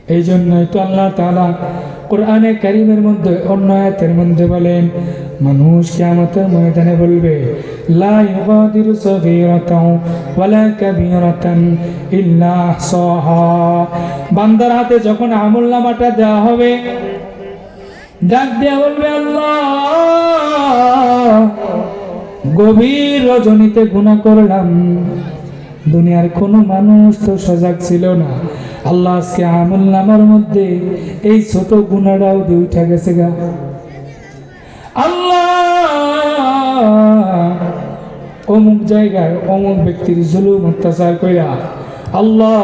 এই জন্যই তো আল্লাহ তাআলা কোরআনে কারীমের মধ্যে অন্য আয়াতের মধ্যে বলেন, মানুষ কিয়ামতের ময়দানে বলবে, লা ইউগাদিরু সগীরাতাও ওয়ালা কাবীরাতান ইল্লা আহসাহা। বান্দার হাতে যখন আমলনামাটা দেওয়া হবে, ডাক দেয়া বলবে, আল্লাহ, গভীর রজনীতে গুনাহ করলাম, দুনিয়ার কোনো মানুষ তো সজাগ ছিল না, আল্লাহ আজকে আমলনামার মধ্যে এই ছোট গুনাহটাও দিয়ে উঠে গেছে গা। আল্লাহ, অমুক জায়গায় অমুক ব্যক্তির জুলুম অত্যাচার কইরা আল্লাহ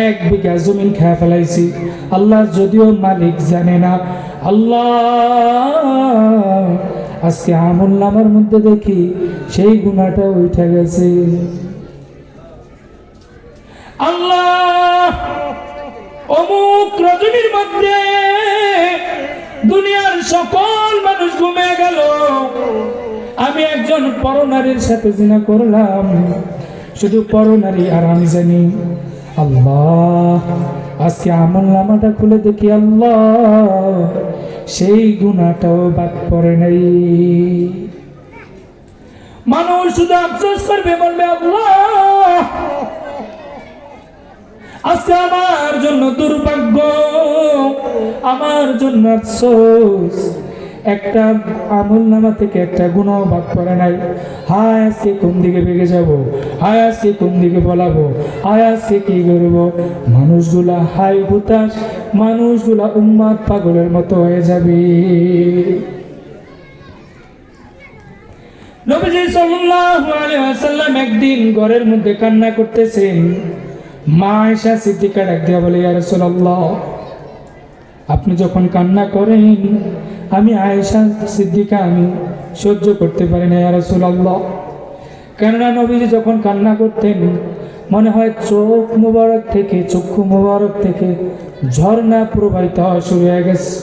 1 বিঘা জমিন খেয়ে ফেলাইছি, আল্লাহ যদিও মালিক জানে না, আল্লাহ আজকে আমলনামার মধ্যে দেখি সেই গুনাহটা উঠে গেছে। আল্লাহ, অমুক রজনীর মধ্যে দুনিয়ার সকল মানুষ ঘুমিয়ে গেল, আমি একজন পরনারীর সাথে জিনা করলাম, শুধু পরনারী আর আমি জানি। আল্লাহ, আজকে আমলনামাটা খুলে দেখি, আল্লাহ সেই গুনাহটাও বাদ পড়ে নাই। মানুষ শুধু আফসোস করবে, বলবে, আল্লাহ আজকে আমার জন্য দুর্ভাগ্য, আমার জন্য আফসোস, একটা আমলনামা থেকে একটা গুনাহ বাদ পড়ে নাই। হায় আজকে কোন দিকে বেগে যাব, হায় আজকে কোন দিকে বলাবো, হায় আজকে কি করবো। মানুষগুলা হাই হুতাশ, মানুষগুলা উম্মাদ পাগলের মতো হয়ে যাবে। নবীজি সাল্লাল্লাহু আলাইহি ওয়াসাল্লাম একদিন ঘরের মধ্যে কান্না করতেছেন। মা আয়েশা সিদ্দিকা ডাক দিয়া বলে, ইয়া রাসূলুল্লাহ, আপনি যখন কান্না করেন আমি আয়েশা সিদ্দিকা আমি সহ্য করতে পারি না ইয়া রাসূলুল্লাহ। কেননা নবীজি যখন কান্না করতেন মনে হয় চক্ষু মোবারক থেকে ঝর্ণা প্রবাহিত হওয়া শুরু হয়ে গেছে।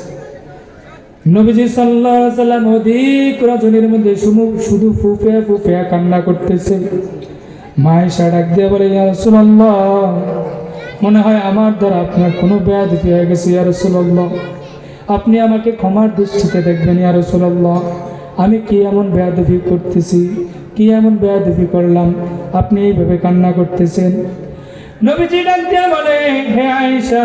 নবীজি সাল্লাল্লাহু আলাইহি ওয়াসাল্লাম অধিক রজনীর মধ্যে শুধু ফুফিয়া কান্না করতেছে। মা আয়েশা ডাক দিয়ে বলে, ইয়া রাসূলুল্লাহ, মনে হয় আমার দ্বারা আপনার কোনো বেয়াদবি হয়ে গেছে ইয়া রাসূলুল্লাহ, আপনি আমাকে ক্ষমার দৃষ্টিতে দেখবেন ইয়া রাসূলুল্লাহ। আমি কি এমন বেয়াদবি করতেছি, কি এমন বেয়াদবি করলাম আপনি এইভাবে কান্না করতেছেন? নবীজি ডাক দিয়ে বলে, হে আয়েশা,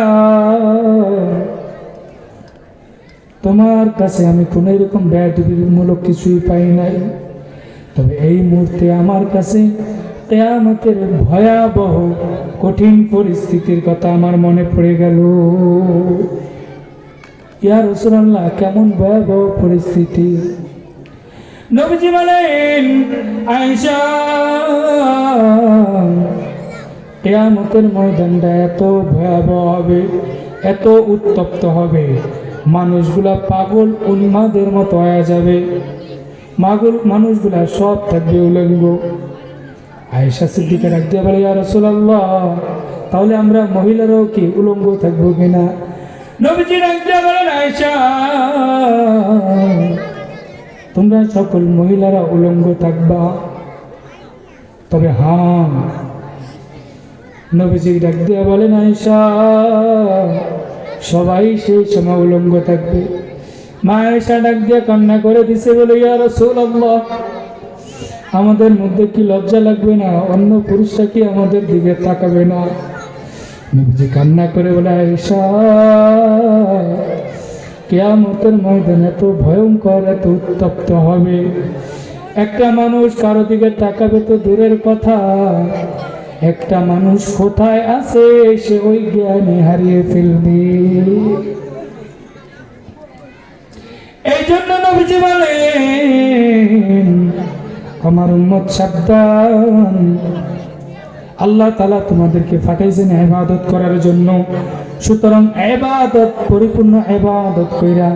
তোমার কাছে আমি কোনো এরকম বেয়াদবিমূলক কিছুই পাই নাই, তবে এই মুহূর্তে আমার কাছে কিয়ামতের ভয়াবহ কঠিন পরিস্থিতির কথা আমার মনে পড়ে গেল। ইয়া রাসূলুল্লাহ, কেমন ভয়াবহ পরিস্থিতি? নবীজি বলেন, আয়েশা, কিয়ামতের ময়দানটা এত ভয়াবহ হবে, এত উত্তপ্ত হবে, মানুষগুলা পাগল উন্মাদের মতো হয়ে যাবে, মানুষগুলা সব থাকবে উলঙ্গ। আয়েশা সিদ্দিকা ডাক দিয়ে বলে, ইয়া রাসূলুল্লাহ, তাহলে আমরা মহিলারাও কি উলঙ্গ থাকবো কিনা? নবীজি ডাক দিয়ে বলেন, আয়েশা, তোমরা সকল মহিলারা উলঙ্গ থাকবা, তবে হ্যাঁ, নবীজি ডাক দিয়ে বলেন, আয়েশা, সবাই সেই সময় উলঙ্গ থাকবে। মা আয়েশা ডাক দিয়ে কান্না করে দিছে, বলে, ইয়া রাসূলুল্লাহ, আমাদের মধ্যে কি লজ্জা লাগবে না? অন্য পুরুষরা কি আমাদের দিকে তাকাবে না? নবীজি কান্না করে বলে, আয়েশা, কিয়ামতের ময়দান এত ভয়ঙ্কর, এত উত্তপ্ত হবে, একটা মানুষ কারো দিকে তাকাবে তো দূরের কথা, একটা মানুষ কোথায় আছে সে ওই জ্ঞানে হারিয়ে ফেলবে। এই জন্য নবীজি বলেন, আমার উম্মত সাবধান, আল্লাহ তাআলা তোমাদেরকে পাঠাইছেন ইবাদত করার জন্য, সুতরাং ইবাদত, পরিপূর্ণ ইবাদত কইরা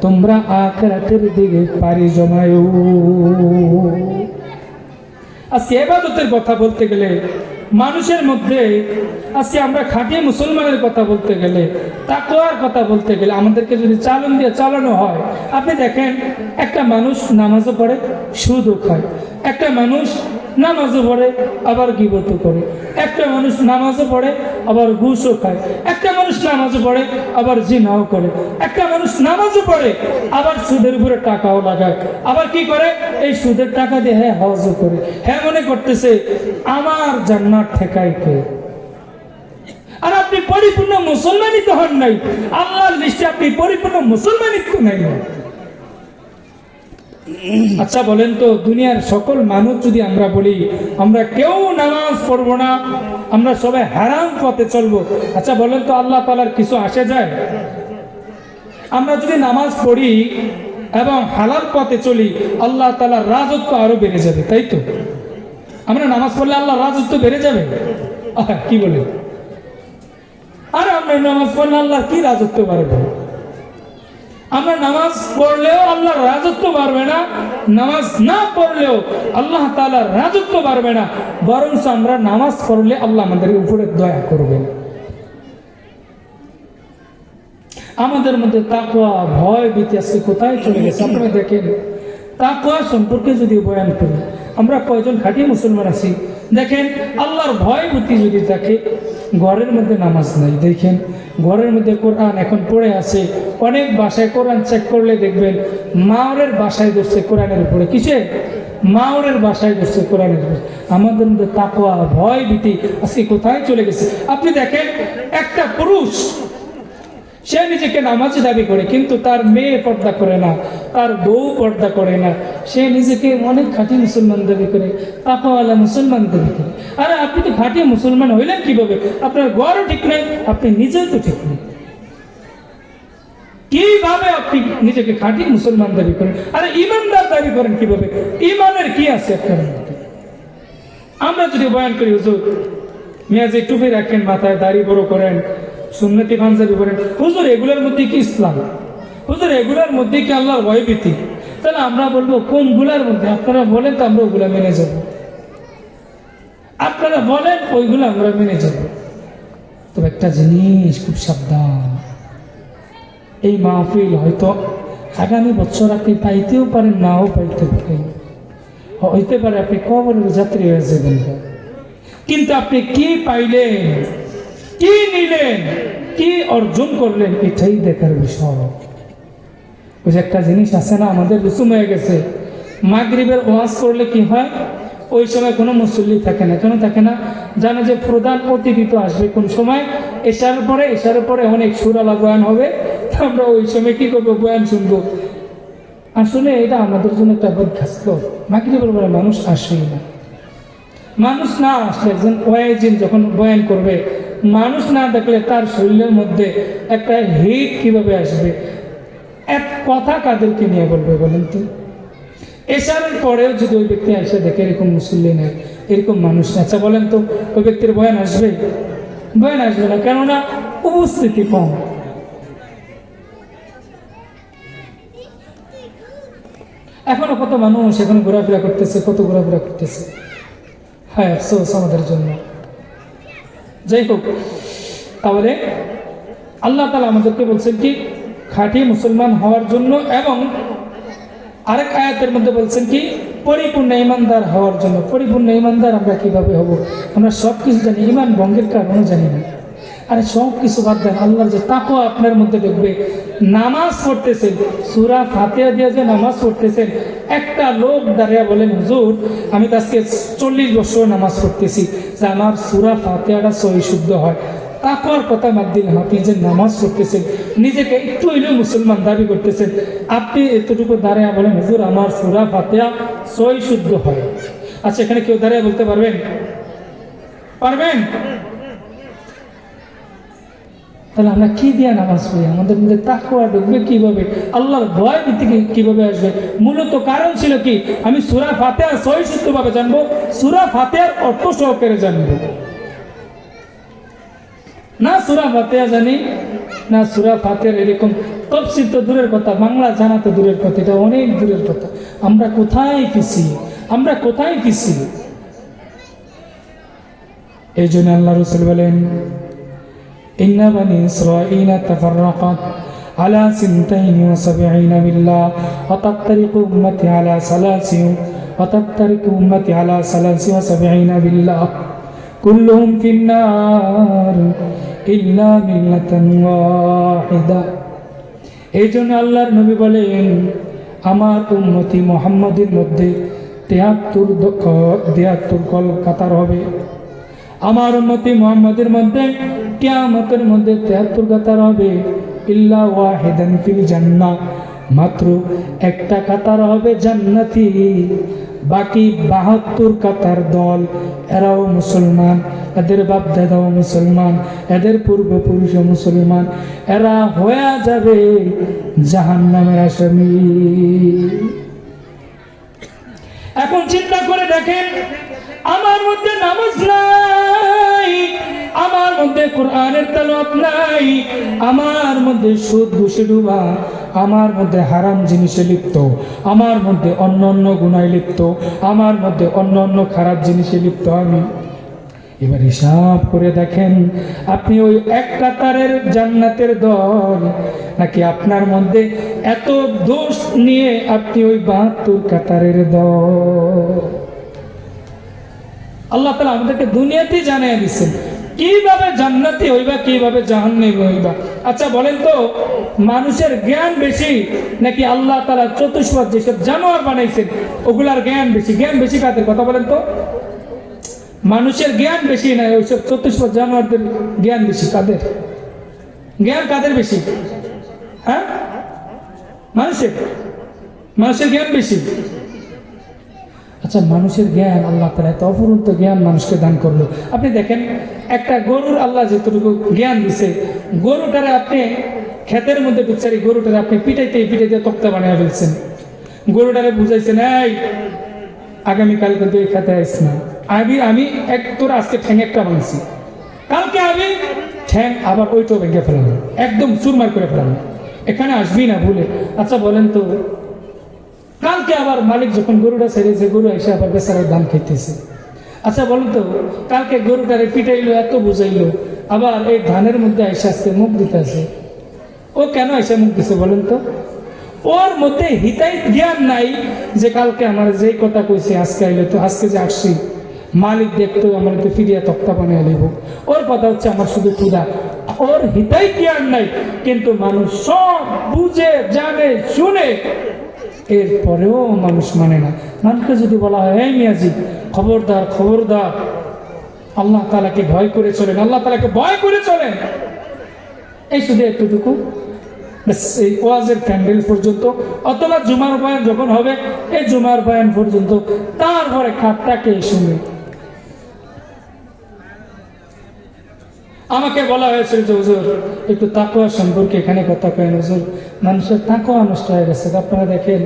তোমরা আখিরাতের দিকে পাড়ি জমায়ো। আজকে ইবাদতের কথা বলতে গেলে মানুষের মধ্যে আজকে আমরা খাঁটি মুসলমানের কথা বলতে গেলে, তাকওয়ার কথা বলতে গেলে আমাদেরকে যদি চালানো হয়, আপনি দেখেন একটা মানুষ নামাজও পড়ে সুদও খায়, একটা মানুষ নামাজও পড়ে আবার গীবতও করে, একটা মানুষ নামাজও পড়ে আবার ঘুষও খায়, একটা মানুষ নামাজও পড়ে আবার জিনাও করে, একটা মানুষ নামাজও পড়ে আবার সুদের উপরে টাকাও লাগায়, আবার কি করে এই সুদের টাকা দিয়ে হ্যাঁ হজও করে, হ্যাঁ মনে করতেছে আমার জান্নাত ঠেকাই কে। আর আপনি পরিপূর্ণ মুসলমানই তো হন নাই, আল্লাহর লিস্টে আপনি পরিপূর্ণ মুসলমানই তো নাই। আচ্ছা বলেন তো, দুনিয়ার সকল মানুষ যদি আমরা বলি আমরা কেউ নামাজ পড়বো না, আমরা সবাই হারাম পথে চলবো, আচ্ছা বলেন তো আল্লাহ তাআলার কিছু আসে যায়? আমরা যদি নামাজ পড়ি এবং হালাল পথে চলি, আল্লাহ তাআলার রাজত্ব আরো বেড়ে যাবে, তাই তো? আমরা নামাজ পড়লে আল্লাহর রাজত্ব বেড়ে যাবে? কি বলে? আর আমরা নামাজ পড়লে আল্লাহ কি রাজত্ব বাড়বে? আমরা নামাজ পড়লেও আল্লাহর রাজত্ব বাড়বে না, নামাজ না পড়লেও আল্লাহ তাআলার রাজত্ব বাড়বে না, বরং আমরা নামাজ পড়লে আল্লাহ আমাদের উপরে দয়া করবেন। আমাদের মধ্যে তাকওয়া, ভয় ভীতি আজকে কোথায় চলে গেছে? আপনারা দেখেন, তাকওয়া সম্পর্কে যদি বয়ান করি, আমরা কয়জন খাঁটি মুসলমান আছি? দেখেন, আল্লাহর ভয় ভীতি যদি থাকে, ঘরের মধ্যে নামাজ নাই, দেখেন ঘরের মধ্যে কোরআন এখন পড়ে আছে, অনেক বাসায় কোরআন চেক করলে দেখবেন মাওরের বাসায় ধরছে কোরআনের উপরে, কিসে? মাওরের বাসায় ধরছে কোরআনের উপরে। আমাদের মধ্যে তাকওয়া, ভয় ভীতি আজকে কোথায় চলে গেছে? আপনি দেখেন, একটা পুরুষ সে নিজেকে নামাজি দাবি করে, কিন্তু তার মেয়ে পর্দা করে না, তার বউ পর্দা করে না, সে নিজেকে অনেক খাঁটি মুসলমান দাবি করে, তাকওয়াওয়ালা মুসলমান দাবি করে। আরে আপনি তো খাঁটি মুসলমান হইলেন কিভাবে? আপনার ঘরও ঠিক নেই, আপনি নিজেও তো ঠিক নেই, কিভাবে আপনি নিজেকে খাঁটি মুসলমান দাবি করেন? আরে ইমানদার দাবি করেন কিভাবে? ইমানের কি আছে আপনার মধ্যে? আমরা যদি বয়ান করি, হুজুর মিয়াজি টুপি রাখেন, মাথায় দাড়ি বড় করেন, সুন্নতি পাঞ্জাবি পরেন, হুজুর এগুলোর মধ্যে কি ইসলাম? হুজুর এগুলোর মধ্যে কি আল্লাহর ভয়ভীতি? তাহলে আমরা বলবো কোনগুলার মধ্যে? আপনারা বলেন তো আমরা ওগুলা মেনে যাব, আপনারা বলেন ওইগুলো আমরা মেনে যাব। তবে একটা জিনিস খুব সাবধান, এই মাহফিল হয়তো আগামী বছর আপনি পাইতেও পারেন, নাও পাইতে পারেন, হইতে পারে আপনি কবরের যাত্রী হয়ে যাবেন, কিন্তু আপনি কি পাইলেন, কি নিলেন, কি অর্জন করলেন, এটাই দেখার বিষয়। ওই যে একটা জিনিস আছে না, আমাদের রুসুম হয়ে গেছে, মাগরিবের ওয়াজ করলে কি হয়, ওই সময় কোনো মুসল্লি থাকে না। কেন থাকে না? জানে যে প্রধান অতিথি তো আসবে কোন সময়, এশার পরে অনেক সুরালা বয়ান হবে, আমরা ওই সময় কি করবো? বয়ান শুনবো। আসলে এটা আমাদের জন্য একটা বদখাস্ত, মাগরিবের পরে মানুষ আসেই না। মানুষ না আসলে একজন ওয়াইজিন যখন বয়ান করবে, মানুষ না দেখলে তার শরীরের মধ্যে একটা হিট কিভাবে আসবে? এক কথা কাদেরকে নিয়ে বলবে বলেন তো? এশারের পরেও যদি ওই ব্যক্তি এসে দেখে এরকম মুসল্লি নেই, এরকম মানুষ নেই, আচ্ছা বলেন তো ওই ব্যক্তির বয়ান আসবে? বয়ান আসবে না, কেননা উপস্থিতি কম। এখনো কত মানুষ এখন ঘোরাফেরা করতেছে, কত ঘোরাফেরা করতেছে, হ্যাঁ আফসোস আমাদের জন্য। যাই হোক, তাহলে আল্লাহ তাআলা আমাদেরকে বলছেন কি খাঁটি মুসলমান হওয়ার জন্য, এবং আরেক আয়াতের মধ্যে বলছেন কি পরিপূর্ণ ইমানদার হওয়ার জন্য। পরিপূর্ণ ইমানদার আমরা কিভাবে হব? আমরা সব কিছু জানি, ইমান ভঙ্গের কারণও জানি না। আরে সব কিছু বাদ দেন, আল্লাহর যে তাকওয়া আপনার মধ্যে দেখবে, নামাজ পড়তেছেন, সূরা ফাতিহা দিয়ে যে নামাজ পড়তেছেন, একটা লোক দাঁড়িয়ে বলেন, হুজুর আমি তো আজকে 40 বছর নামাজ পড়তেছি, যে আমার সূরা ফাতিহাটা সহি শুদ্ধ হয়। তাকওয়ার কথা বাদ দিলেন, আপনি যে নামাজ পড়তেছেন, নিজেকে একটু হইলেও মুসলমান দাবি করতেছেন, আপনি এতটুকু দাঁড়িয়ে বলেন, হুজুর আমার সূরা ফাতিহা সহি শুদ্ধ হয়। আচ্ছা, এখানে কেউ দাঁড়িয়ে বলতে পারবেন? পারবেন? তাহলে আমরা কি দিয়ে নামাজ পড়ি? আমাদের মধ্যে তাকওয়া ঢুকবে কিভাবে? আল্লাহর ভয় ভীতি কিভাবে আসবে? মূলত কারণ ছিল কি, আমি সূরা ফাতিহা সহি শুদ্ধভাবে জানবো, সূরা ফাতিহার অর্থ সহকারে জানবো। না সূরা ফাতিহা জানি, না সূরা ফাতিহার এরকম তাফসীর তো দূরের কথা, বাংলা জানা তো দূরের কথা, এটা অনেক দূরের কথা। আমরা কোথায় পিছিয়ে, আমরা কোথায় পিছিয়ে? এই জন্য আল্লাহ রাসূল বলেন, ইন্না বানি ইসরাঈলা তাফাররাকাত আলা সিনতাইনি ওয়া সাবঈনা মিল্লাহ ওয়া তাফতারিকু উম্মতি আলা সালাসিন ওয়া তাফতারিকু উম্মতি আলা সালাসি ওয়া সাবঈনা বিল্লাহ কুল্লুহুম ফিন্নার ইল্লা মিল্লাতান ওয়াহিদা। এই জন্য আল্লাহর নবী বলেন, আমার উম্মতি মুহাম্মাদের মধ্যে 73 কল কাতার হবে। আমার উম্মতি মুহাম্মাদের মধ্যে কিয়ামতের মধ্যে 73 কাতার হবে। ইল্লা ওয়াহিদান ফিল জান্নাহ, মাত্র একটা কাতার হবে জান্নাতি। বাকি 72 কাতার দল, এরাও মুসলমান, এদের বাপ দাদাও মুসলমান, এদের পূর্বপুরুষও মুসলমান, এরা হয়ে যাবে জাহান্নামের আসামি। এখন চিন্তা করে দেখেন, আমার মধ্যে নামাজ নাই, আমার মধ্যে কোরআনের তেলাওয়াত নাই, আমার মধ্যে সুদ ঘুষে ডুবা, আমার মধ্যে হারাম জিনিসে লিপ্ত, আমার মধ্যে অন্য গুনায় লিপ্ত, আমার মধ্যে অন্য খারাপ জিনিসে লিপ্ত আমি। এবার হিসাব করে দেখেন, আপনি ওই এক কাতারের জান্নাতের দল, নাকি আপনার মধ্যে এত দোষ নিয়ে আপনি ওই 72 কাতারের দল। আল্লাহ তাআলা আমাদেরকে দুনিয়াতেই জানিয়ে দিচ্ছেন কিভাবে জান্নাতি হইবা, কিভাবে জাহান্নামী হইবা। আচ্ছা বলেন তো, মানুষের জ্ঞান বেশি নাকি আল্লাহ তাআলা চতুষ্পদ যেসব জানোয়ার বানাইছেন ওগুলার জ্ঞান বেশি? জ্ঞান বেশি কাদের কথা বলেন তো? মানুষের জ্ঞান বেশি না ওইসব চতুষ্পদ জানোয়ারদের জ্ঞান বেশি? কাদের জ্ঞান, কাদের বেশি? হ্যাঁ, মানুষের জ্ঞান বেশি। আচ্ছা, মানুষের জ্ঞান আল্লাহ তাআলা এত অপরন্ত জ্ঞান মানুষকে দান করলো। আপনি দেখেন, একটা গরুর আল্লাহ যেটুকু জ্ঞান দিছে, গরুটারে আপনি ক্ষেতের মধ্যে বিচারি গরুটারে আপনি পিটাইতে তক্তা বানিয়ে ফেলছেন। গরুটারে বুঝাইছেন, এই আগামীকাল কিন্তু এই খেতে আসছ না, আমি তোর আজকে ঠ্যাং একটা ভাঙছি, কালকে আমি ঠ্যাং আবার ওইটাও ভেঙে ফেলাম, একদম চুরমার করে ফেলাম, এখানে আসবি না ভুলে। আচ্ছা বলেন তো, কালকে আবার মালিক যখন গরুটা ছেড়েছে, গরু এসে আবার বেচারার দাম খাইতেছে। আচ্ছা বলেন তো, কালকে গরুটারে পিটাইলো, এত বুঝাইলো, আবার এই ধানের মধ্যে এসে আজকে মুখ দিতেছে। ও কেন এসে মুখ দিছে বলেন তো? ওর মধ্যে হিতাই জ্ঞান নাই যে কালকে আমার যেই কথা কইছে আজকে আইলে তো, আজকে যে আসছি মালিক দেখতো আমার তো ফিরিয়া তক্তা বানিয়ে নিব। ওর কথা হচ্ছে আমার শুধু ক্ষুধা, ওর হিতাই জ্ঞান নাই। কিন্তু মানুষ সব বুঝে জানে শুনে, এরপরেও মানুষ মানে না। মানুষকে যদি বলা হয়, এই মিয়াজি খবরদার আল্লাহ তাআলাকে ভয় করে চলেন, আল্লাহ তাআলাকে ভয় করে চলেন, এই শুধু এতটুকু, এই ওয়াজের প্যান্ডেল পর্যন্ত, অথবা জুমার বয়ান যখন হবে এই জুমার বয়ান পর্যন্ত, তারপরে খাটটাকে শুনে। আমাকে বলা হয়েছিল যে হুজুর একটু তাকওয়া সম্পর্কে এখানে কথা কয়েন। হুজুর, মানুষের তাকওয়া নষ্ট হয়ে গেছে। আপনারা দেখেন,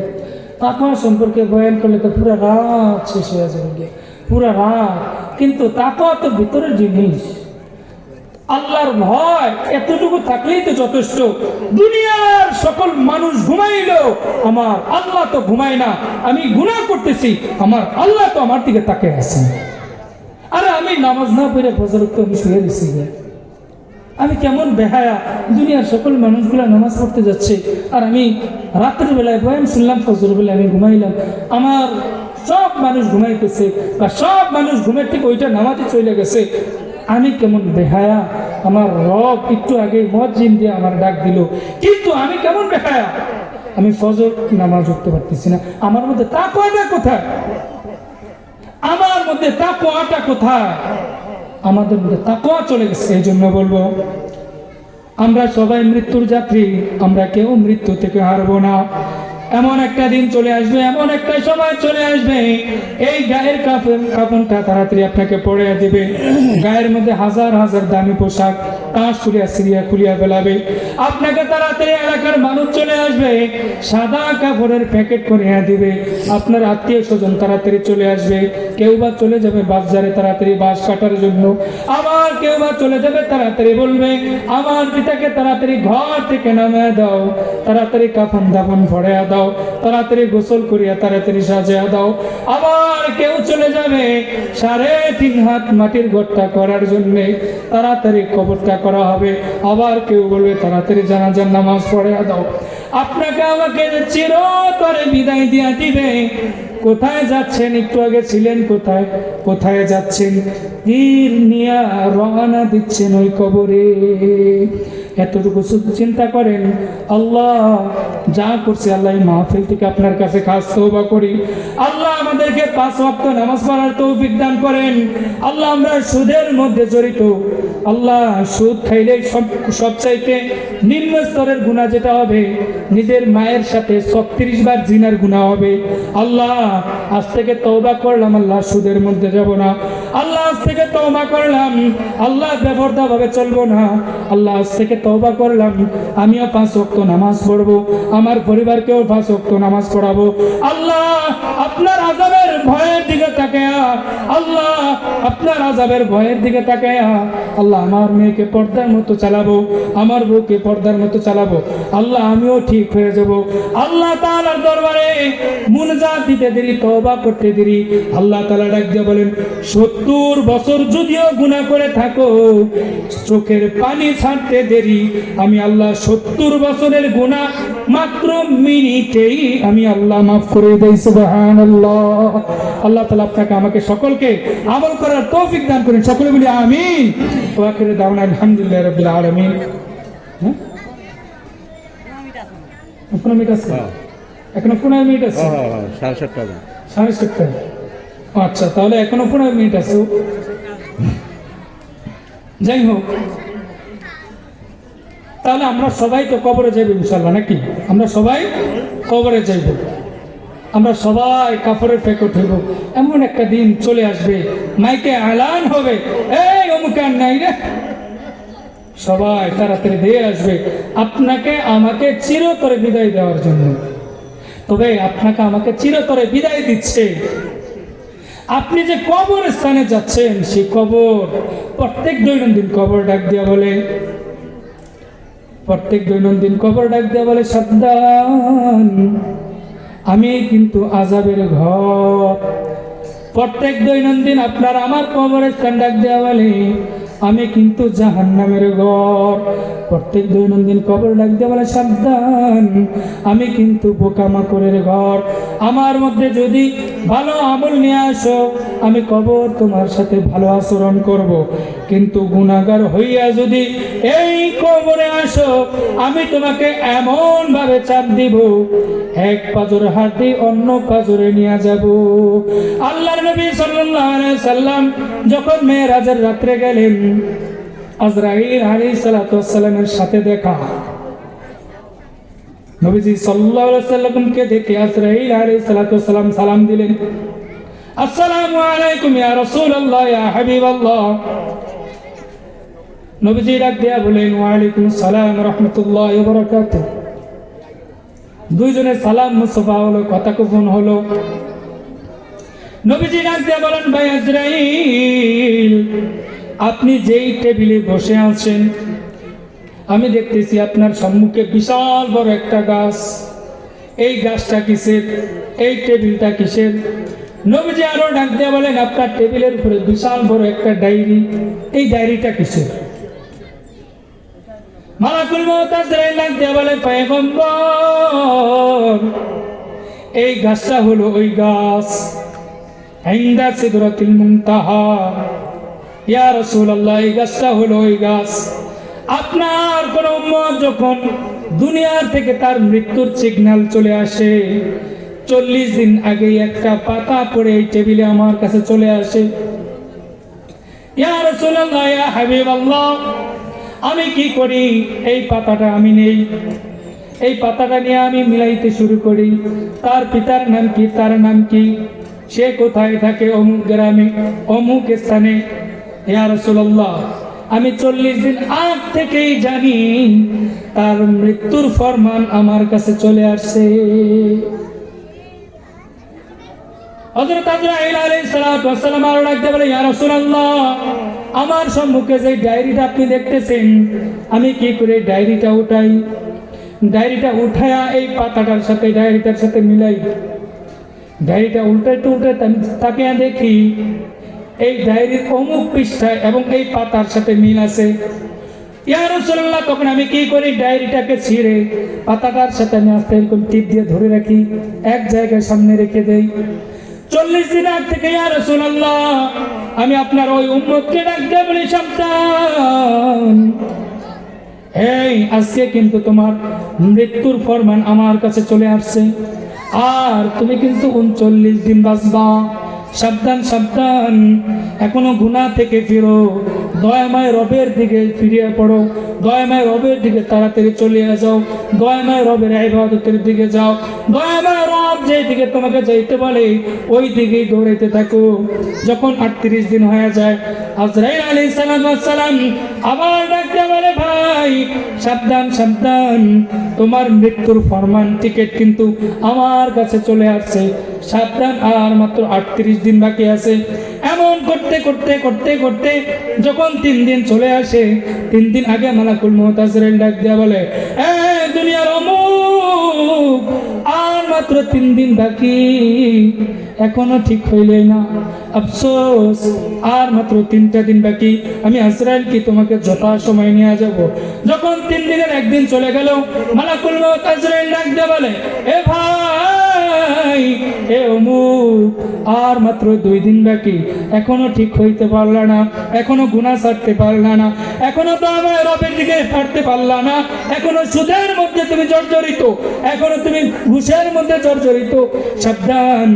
তাকওয়া সম্পর্কে বয়ান করলে তো পুরো রাত শেষ হয়ে যাবে, পুরো রাত। কিন্তু তাকওয়া তো ভিতরের জিনিস, আল্লাহর ভয় এতটুকু থাকলেই তো যথেষ্ট। দুনিয়ার সকল মানুষ ঘুমাইলো, আমার আল্লাহ তো ঘুমায় না। আমি গুনাহ করতেছি, আমার আল্লাহ তো আমার দিকে তাকিয়ে আছেন। আরে আমি নামাজ না পড়ে ফজর তো আমি শুয়ে দিছি, আমি কেমন বেহায়া। দুনিয়ার সকল মানুষগুলো নামাজ পড়তে যাচ্ছে, আর আমি রাত্রের বেলায় বয়ান শুনলাম, ফজর বেলায় আমি ঘুমাইলাম। আমার সব মানুষ ঘুমাইতেছে, বা সব মানুষ ঘুমের থেকে ওইটা নামাজে চলে গেছে। আমি কেমন বেহায়া। আমার রব একটু আগে মুয়াজ্জিন দিয়ে আমার ডাক দিল, কিন্তু আমি কেমন বেহায়া। আমি ফজর নামাজ উঠতে পারতেছি না। আমার মধ্যে তাকওয়াটা কোথায়? আমার মধ্যে তাকওয়াটা কোথায়? আমাদের মধ্যে তাকওয়া চলে গেছে। এই জন্য বলবো, আমরা সবাই মৃত্যুর যাত্রী, আমরা কেউ মৃত্যু থেকে হারবো না। এমন একটা দিন চলে আসবে, এমন একটা সময় চলে আসবে, এই গায়ের কাপড়টা তাড়াতাড়ি আপনাকে পরে দিবে। গায়ের মধ্যে হাজার হাজার দামি পোশাক তাঁশ খুলিয়া সিরিয়া খুলিয়া ফেলাবে। আপনাকে তাড়াতাড়ি এলাকার মানুষ চলে আসবে, সাদা কাপড়ের প্যাকেট করিয়া দিবে। আপনার আত্মীয় স্বজন তাড়াতাড়ি চলে আসবে। কেউ বা চলে যাবে বাজারে তাড়াতাড়ি বাঁশ কাটার জন্য, আবার কেউ বা চলে যাবে তাড়াতাড়ি বলবে, আমার পিতাকে তাড়াতাড়ি ঘর থেকে নামিয়ে দাও, তাড়াতাড়ি কাফন দাফন ভরে দাও। দাও, তাড়াতাড়ি গোসল করিয়া তাড়াতাড়ি সাজিয়া দাও। আবার কেউ চলে যাবে 3.5 হাত মাটির ঘরটা করার জন্য, তাড়াতাড়ি কবরটা করা হবে। আবার কেউ বলবে তাড়াতাড়ি জানাজার নামাজ পড়িয়া দাও। আপনাকে আমাকে চিরতরে বিদায় দিয়া দিবে। কোথায় যাচ্ছেন? একটু আগে ছিলেন কোথায়? কোথায় যাচ্ছেন? তীর নিয়া রওনা দিচ্ছেন ওই কবরে। এতটুকু শুধু চিন্তা করেন, আল্লাহ যা করছে আল্লাহ এই মাহফিল থেকে আপনার কাছে খাস তওবা করি। আল্লাহ আমাদেরকে 5 ওয়াক্ত নামাজ পড়ার তৌফিক দান করেন। আল্লাহ আমরা সুদের মধ্যে জড়িত, আল্লাহ সুদ খাইলে সবচাইতে নিম্ন স্তরের গুনাহ যেটা হবে, নিজের মায়ের সাথে 36 বার জিনার গুনাহ হবে। আল্লাহ আজ থেকে তওবা করলাম, আল্লাহ সুদের মধ্যে যাব না। আল্লাহ আজ থেকে তওবা করলাম, আল্লাহ বেপরদা ভাবে চলবো না। আল্লাহ আজ থেকে তওবা করলাম, আমিও 5 ওয়াক্ত নামাজ পড়বো, আমার পরিবারকেও 5 ওয়াক্ত নামাজ পড়াবো। আল্লাহ আপনার আযাবের ভয়ের দিকে তাকায়া, আল্লাহ আপনার আযাবের ভয়ের দিকে তাকায়া, আল্লাহ আমার মেয়েকে পর্দার মতো চালাবো, আমার বউকে পর্দার মতো চালাবো। আল্লাহ আমিও ঠিক হয়ে যাব। আল্লাহ তাআলার দরবারে মুনাজাত দিতে দেরি, তওবা করতে দেরি। আল্লাহ তাআলা ডাক দিয়ে বলেন, 70 বছর যদিও গুনাহ করে থাকো, চোখের পানি ছাড়তে দেরি, আমি আল্লাহ 70 বছরের গুনাহ মাত্র মিনিটেই আমি আল্লাহ মাফ করে দেই। সুবহানাল্লাহ। আল্লাহ তাআলা আপনাকে আমাকে সকলকে আমল করার তৌফিক দান করেন। সকলে বলি আমিন। ওয়া আখিরু দাওয়ানা আলহামদুলিল্লাহি রাব্বিল আলামিন। এখনো মিনিট আছে? এখনো 15 মিনিট আছে। 7:30। আচ্ছা, তাহলে এখনো 15 মিনিট আছে। যাই হোক, তাহলে আমরা সবাই তো কবরে যাইব ইনশাআল্লাহ, নাকি? আমরা সবাই কবরে যাইব, আমরা সবাই কাপড়ের প্যাকেট হইব। এমন একটা দিন চলে আসবে, মাইকে এলান হবে, এই অমুক আর নাই রে, সবাই তাড়াতাড়ি দিয়ে আসবে আপনাকে আমাকে চিরতরে বিদায় দেওয়ার জন্য। তবে আপনাকে আমাকে চিরতরে বিদায় দিচ্ছে, আপনি যে কবর স্থানে যাচ্ছেন, সেই কবর প্রত্যেক দৈনন্দিন কবর ডাক দিয়া বলে, প্রত্যেক দৈনন্দিন কবর ডাক দিয়া বলে, সাবধান আমি কিন্তু আযাবের ঘর। প্রত্যেক দৈনন্দিন আপনার আমার কবরের স্থান ডাক দেওয়া বলে, আমি কিন্তু জাহান্নামের ঘর। প্রত্যেক দৈনন্দিন কবর ডাক দেওয়া বলে, সাবধান আমি কিন্তু পোকামাকড়ের ঘর। আমার মধ্যে যদি ভালো আমল নিয়ে আসো, আমি কবর তোমার সাথে ভালো আচরণ করব। কিন্তু গুনাহগার হইয়া যদি এই কবরে আসো, আমি তোমাকে এমন ভাবে চাপ দিব, এক পাজর হাড্ডি অন্য পাজরে নিয়ে যাব। আল্লাহর নবী সাল্লাল্লাহু আলাইহি সাল্লাম যখন মেরাজের রাত্রে গেলেন, আজরাইল আলাইহিস সালাতু ওয়াস সালামের সাথে দেখা। নবীজি সাল্লাল্লাহু আলাইহি সাল্লামকে দেখে আজরাইল আলাইহিস সালাতু ওয়াস সালাম সালাম দিলেন, আসসালামু আলাইকুম ইয়া রাসূলুল্লাহ ইয়া হাবিবাল্লাহ। নবীজি ডাক দিয়া বলেন, ওয়া আলাইকুম আসসালাম ওয়া রাহমাতুল্লাহি ওয়া বারাকাতুহু। দুইজনের সালাম মুসাফা হলো, কথা কখন হলো। নবীজি ডাক দিয়া বলেন, ভাই আজরাইল, আপনি যেই টেবিলে বসে আছেন, আমি দেখতেছি আপনার সম্মুখে বিশাল বড় একটা গাছ। এই গাছটা কিসের? এই টেবিলটা কিসের? নবীজি আরো ডাক দিয়া বলেন, আপনার টেবিলের উপরে বিশাল বড় একটা ডায়েরি। এই ডায়েরিটা কিসের? মালাকুল মউত আজরাইল ডাক দিয়া বলে, পয়গম্বর, এই গাছটা হলো ওই গাছ, ইনদা সিদরাতুল মুনতাহা। ইয়া রাসূলুল্লাহ, এই গাছটা হলো ওই গাছ। আপনার কোন উম্মত যখন দুনিয়া থেকে তার মৃত্যুর সিগন্যাল চলে আসে, 40 দিন আগে একটা পাতা পড়ে এই টেবিলে আমার কাছে চলে আসে। ইয়া রাসূলুল্লাহ, ইয়া হাবিবাল্লাহ, আমি কি করি? এই পাতাটা আমি নেই, এই পাতাটা নিয়ে আমি মিলাইতে শুরু করি, তার পিতার নাম কি, তার নাম কি, সে কোথায় থাকে, অমুক গ্রামে অমুক স্থানে। ইয়া রাসূলুল্লাহ, আমি 40 দিন আগ থেকেই জানি তার মৃত্যুর ফরমান আমার কাছে চলে আসছে। হযরত আজরাইল আলাইহিস সালাতু ওয়াস সালাম আর ডাকতে বলে, ইয়া রাসূলুল্লাহ, আমার সম্মুখে যে ডায়েরিটা আপনি দেখতেছেন, আমি কি করে ডায়েরিটা উঠাই? ডায়েরিটা উঠায়া এই পাতাটার সাথে ডায়েরিটার সাথে মিলাই, ডায়েরিটা উল্টাইতে উল্টাইতে আমি তাকে দেখি এই ডায়েরির অমুক পৃষ্ঠায় এবং এই পাতার সাথে মিল আছে। ইয়া রাসূলুল্লাহ, তখন আমি কি করি, ডায়েরিটাকে ছিঁড়ে পাতাটার সাথে আমি আস্তে এরকম টিপ দিয়ে ধরে রাখি, এক জায়গায় সামনে রেখে দেই। 40 দিন আগ থেকে ইয়া রাসূলুল্লাহ আমি আপনার ওই উম্মতকে ডাক দিয়ে বলি, সাবধান, এই আজকে কিন্তু তোমার মৃত্যুর ফরমান আমার কাছে চলে আসছে, আর তুমি কিন্তু 39 দিন বাঁচবা। সাবধান সাবধান, এখনো গুনাহ থেকে ফিরো, দয়াময় রবের দিকে ফিরে পড়ো, দয়াময় রবের দিকে তাড়াতাড়ি চলে যাও, দয়াময় রবের ইবাদতের দিকে যাও, দয়াময় রব যেই দিকে তোমাকে যাইতে বলে ওই দিকেই দৌড়াইতে থাকো। যখন 38 দিন হয়ে যায়, আজরাইল আলাইহিস সালাম আবার ডাকতে বলে, ভাই সাবধান সাবধান, তোমার মৃত্যুর ফরমান টিকিট কিন্তু আমার কাছে চলে আসছে, সাবধান, আর মাত্র 38 দিন বাকি আছে। এমন করতে করতে করতে করতে যখন 3 দিন চলে আসে, 3 দিন আগে মালাকুল মউত আজরাইল ডাক দেয়া বলে, দুনিয়ার অমুক, আর মাত্র 3 দিন বাকি, এখনো ঠিক হইলেই না, আফসোস, আর মাত্র 3টা দিন বাকি, আমি আজরাইল কি তোমাকে যথা সময় নিয়ে যাব। যখন 3 দিনের একদিন চলে গেল, মালাকুল মউত আজরাইল ডাক দেয়া বলে, এ ভাই, এ অমুক, আর মাত্র 2 দিন বাকি, এখনো ঠিক হইতে পারলা না, এখনো গুনাহ ছাড়তে পারলা না, এখনো তো আমার রবের দিকে হাঁটতে পারলা না, এখনো সুদের মধ্যে তুমি জর্জরিত, এখনো তুমি ঘুষের মধ্যে জর্জরিত, সাবধান,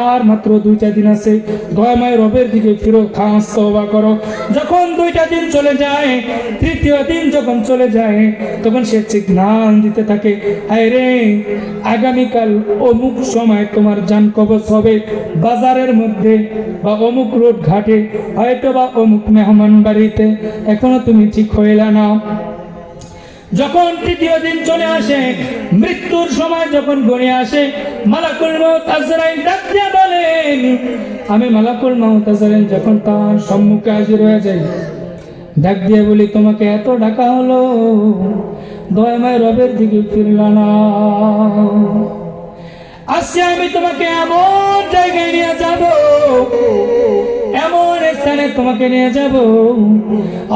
আর মাত্র 2টা দিন আছে, দয়াময় রবের দিকে ফিরো, খাস তওবা করো। যখন 2টা দিন চলে যায়, 3য় দিন যখন চলে যায়, তখন সে সিগন্যাল দিতে থাকে, আয় রে, আগামীকাল অমুক সময় তোমার জান কবজ হবে বাজারের মধ্যে, বা অমুক রোড ঘাটে, হয়তো বা অমুক মেহমান বাড়িতে, এখনো তুমি ঠিক হইলা না। যখন 3য় দিন চলে আসে, মৃত্যুর সময় যখন গড়িয়ে আসে, মালাকুল মউত আজরাইল ডাক দিয়ে বলেন, আমি মালাকুল মউত আজরাইল যখন তার সম্মুখে হাজির হয়ে যাই, ডাক দিয়ে বলি, তোমাকে এত ডাকা হলো, দয়াময় রবের দিকে ফিরলা না, আজকে আমি তোমাকে এমন জায়গায় নিয়ে যাব, এমন স্থানে তোমাকে নিয়ে যাব,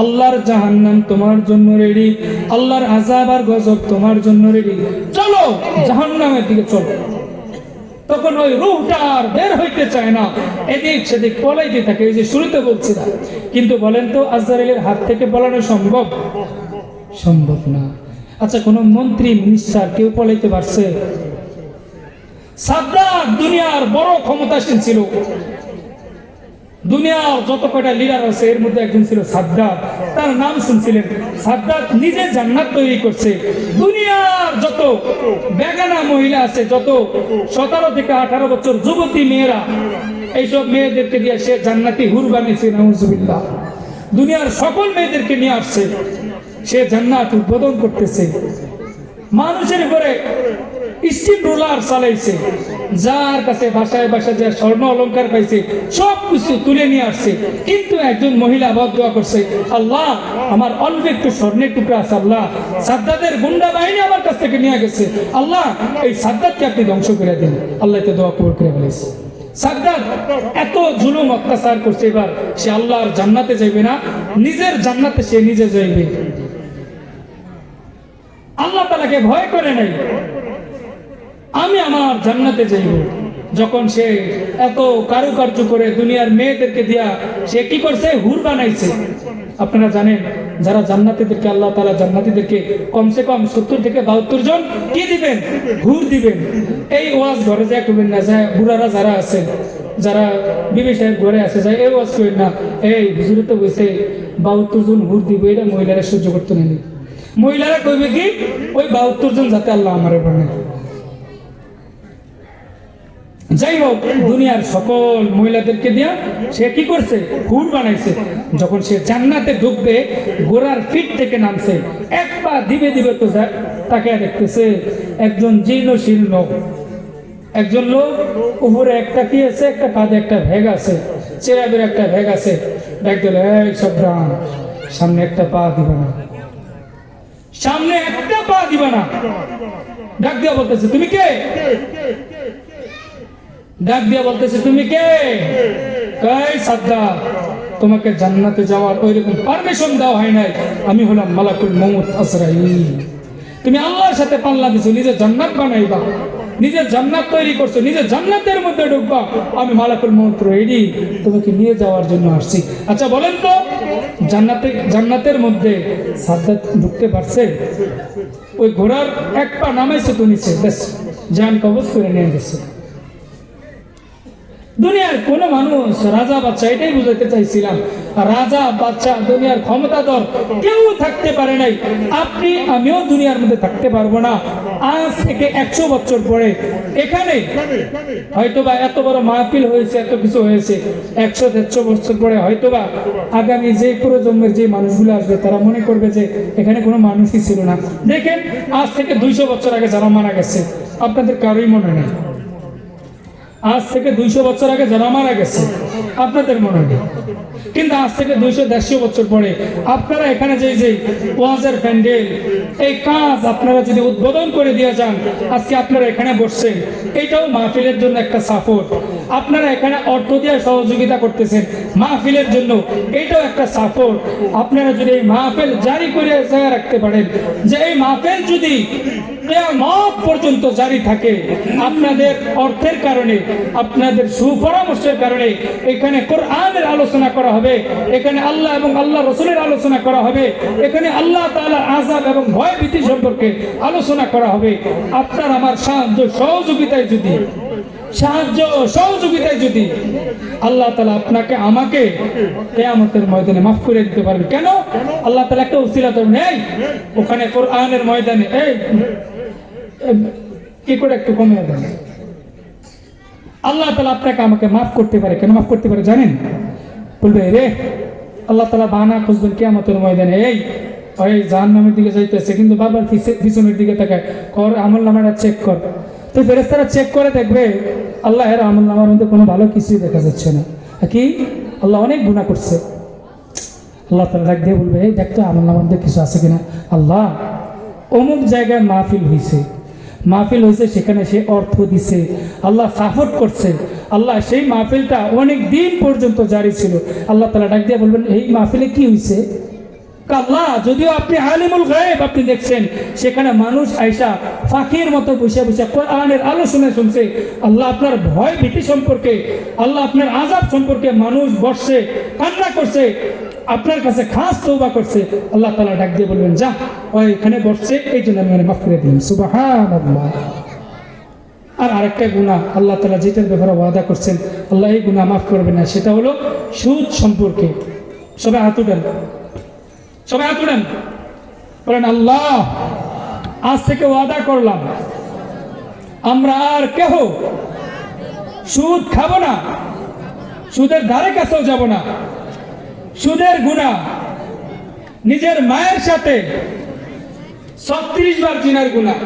আল্লাহর জাহান্নাম তোমার জন্য রেডি, আল্লাহর আযাব আর গজব তোমার জন্য রেডি, চলো জাহান্নামের দিকে চলো। তখন ওই রূহটা আর বের হইতে চায় না, এদিক সেদিক পলাইতে থাকে, এই যে শুরুতে বলছিলাম। কিন্তু বলেন তো, আজরাইলের হাত থেকে পলানো সম্ভব? সম্ভব না। আচ্ছা, কোন মন্ত্রী মিনিস্টার কেউ পলাইতে পারছে? সাদ্দাত দুনিয়ার বড় ক্ষমতাসীন ছিল, দুনিয়ার যত কয়টা লিডার আছে এর মধ্যে একজন ছিল সাদ্দাত। তার নাম শুনছিলেন, সাদ্দাত নিজে জান্নাত তৈরি করছে। দুনিয়ার যত বেগানা মহিলা আছে, যত 17 থেকে 18 বছর যুবতী মেয়েরা, এইসব মেয়েদেরকে দিয়ে সে জান্নাতি হুর বানিয়েছে, নাউজুবিল্লাহ। দুনিয়ার সকল মেয়েদেরকে নিয়ে আসছে, সে জান্নাত উদ্বোধন করতেছে। মানুষের উপরে স্টিম রোলার চালাইছে, যার কাছে বাসায় বাসায় যা স্বর্ণ অলংকার পাইছে সব কিছু তুলে নিয়ে আসছে। কিন্তু একজন মহিলা বদদোয়া করছে, আল্লাহ, আমার অল্প একটু স্বর্ণের টুকরা আছে, আল্লাহ, সাদ্দাতের গুন্ডা বাহিনী আমার কাছ থেকে নিয়ে গেছে, আল্লাহ, এই সাদ্দাতকে আপনি ধ্বংস করে দিন। আল্লাহ তো দোয়া কবুল করে ফেলেছে। সাদ্দাত এত জুলুম অত্যাচার করছে, এবার সে আল্লাহর জান্নাতে যাইবে না, নিজের জান্নাতে সে নিজে যাইবে। আল্লাহ তাআলাকে ভয় করে নাই, আমি আমার জান্নাতে যাইব। যখন সে এত কারুকার্য করে দুনিয়ার মেয়েদেরকে দিয়া সে কি করছে, হুর বানাইছে। আপনারা জানেন, যারা জান্নাতীদেরকে আল্লাহ তাআলা জান্নাতীদেরকে কমসে কম 70 থেকে 72 জন কি দিবেন, হুর দিবেন। এই ওয়াজ ঘরে যায় করবেন না, যায় বুড়ারা যারা আছে, যারা বিবি সাহেব ঘরে আছে, যায় এই ওয়াজ করবেন না, এই হুজুরে তো বসে 72 জন হুর দিব, এটা মহিলারা সহ্য করতে নেই। মহিলারা কইবে কি, ওই 72 জন যাতে আল্লাহ আমারে বানায়। যাই হোক, দুনিয়ার সকল মহিলাদেরকে দিয়া সে কি করছে, হুর বানাইছে। যখন সে জান্নাতে ঢুকবে, ঘোড়ার পিঠ থেকে নামছে, এক পা দিবে দিবে তো তাকে দেখতেছে একজন জীর্ণশীল লোক, একজন লোক, উপরে একটা কি আছে, একটা পাদে একটা ভেগ আছে, চেরাবের একটা ভেগ আছে। দেখ দিল, এই সব সামনে একটা পা দিবে না, সামনে একটা পা দিবা না। ডাক দিয়া বলতেছে তুমি কে? ডাক দিয়া বলতেছে তুমি কে? কই সাদ্দাত, তোমাকে জান্নাতে যাওয়ার ওইরকম পারমিশন দেওয়া হয় নাই, আমি হলাম মালাকুল মউত আজরাইল। তুমি আল্লাহর সাথে পাল্লা দিছো, নিজের জান্নাত বানাইবা, নিজের জান্নাত তৈরি করছো, নিজের জান্নাতের মধ্যে ঢুকবা, আমি মালাকুল মউত রেডি তোমাকে নিয়ে যাওয়ার জন্য আসছি। আচ্ছা বলেন তো, জান্নাতের মধ্যে সাদ্দাত ঢুকতে পারছে? ওই ঘোড়ার এক পা নামাইছে তো নিচে, বেশ জান কবজ করে নিয়ে গেছে। দুনিয়ার কোন মানুষ রাজা বাচ্চা, এটাই বুঝাতে চাইছিলাম, রাজা বাচ্চা দুনিয়ার ক্ষমতাধর কেউ থাকতে পারে নাই। আপনি আমিও দুনিয়ার মধ্যে থাকতে পারবো না। আজ থেকে 100 বছর পরে এখানে হয়তোবা এত বড় মাহফিল হয়েছে, এত কিছু হয়েছে, 100-150 বছর পরে হয়তোবা আগামী যে প্রজন্মের যে মানুষগুলো আসবে তারা মনে করবে যে এখানে কোনো মানুষই ছিল না। দেখেন আজ থেকে 200 বছর আগে যারা মারা গেছে আপনাদের কারোই মনে নেই। আজ থেকে 200 বছর আগে যারা মারা গেছে আপনাদের মনে নেই, কিন্তু আজ থেকে 200-150 বছর পরে আপনারা এখানে যে ওয়াজের প্যান্ডেল, এই কাজ আপনারা যদি উদ্বোধন করে দিয়ে যান, আজকে আপনারা এখানে বসছেন, এইটাও মাহফিলের জন্য একটা সাপোর্ট। আপনারা এখানে অর্থ দিয়ে সহযোগিতা করতেছেন মাহফিলের জন্য, এটাও একটা সাপোর্ট। আপনারা যদি এই মাহফিল জারি করে রাখতে পারেন, যে এই মাহফিল যদি কিয়ামত পর্যন্ত জারি থাকে, আপনাদের অর্থের কারণে, আপনাদের সুপরামর্শের কারণে এখানে কোরআনের আলোচনা করা হবে, এখানে আল্লাহ এবং আল্লাহ রাসূলের আলোচনা করা হবে, এখানে আল্লাহ তাআলার আযাব এবং ভয় ভীতি সম্পর্কে আলোচনা করা হবে। আপনার আমার সাহায্য সহযোগিতায় যদি আল্লাহ তাআলা আপনাকে আমাকে কিয়ামতের ময়দানে মাফ করে দিতে পারবে। কেন? আল্লাহ তাআলা একটা উসিলা তো নেই ওখানে কোরআনের ময়দানে, এই কি করে একটু কমে দেন, আল্লাহ তাআলা আপনাকে আমাকে মাফ করতে পারে। কেন মাফ করতে পারে জানেন? বলবে রে আল্লাহ তাআলা বাহানা খুঁজবেন কিয়ামতের ময়দানে, এই ওই জাহান্নামের দিকে যাইতেছে কিন্তু বারবার পিছনের দিকে তাকায়, কর আমলনামাটা চেক কর। তো ফেরেশতারা চেক করে দেখবে আল্লাহ এর আমলনামার মধ্যে কোনো ভালো কিছুই দেখা যাচ্ছে না, কি আল্লাহ অনেক গুনাহ করছে। আল্লাহ তাআলা ডাক দিয়ে বলবে এই দেখতো আমলনামার মধ্যে কিছু আছে কিনা। আল্লাহ অমুক জায়গায় মাহফিল হয়েছে সেখানে সে অর্থ দিছে, আল্লাহ সাপোর্ট করছে, আল্লাহ সেই মাহফিলটা অনেক দিন পর্যন্ত জারি ছিল। আল্লাহ তাআলা ডাক দিয়ে বলবেন এই মাহফিলে কি হয়েছে? আল্লাহ যদিও আপনি আলিমুল গায়ব, আপনি দেখছেন সেখানে মানুষ আয়সা ফাঁকির মতো বসে বসে কোরআনের আলোচনা শুনছে, আল্লাহ আপনার ভয় ভীতি সম্পর্কে, আল্লাহ আপনার আযাব সম্পর্কে মানুষ বসছে কান্না করছে, আপনার কাছে খাস তওবা করছে। আল্লাহ তাআলা ডাক দিয়ে বলবেন যা ওই এখানে বসছে, এই জন্য আমি মাফ করে দিলাম। সুবহানাল্লাহ। আর আরেকটা গুনাহ আল্লাহ তাআলা যেটার ব্যাপারে ওয়াদা করছেন আল্লাহ এই গুনাহ মাফ করবেন না, সেটা হলো সুদ সম্পর্কে। সবাই হাত উঠান, বলেন আল্লাহ আজ থেকে ওয়াদা করলাম আমরা আর কেহ সুদ খাবো না, সুদের ধারে কাছেও যাব না। সুদের গুনাহ, নিজের মায়ের সাথে 36 বার জিনার গুনাহ,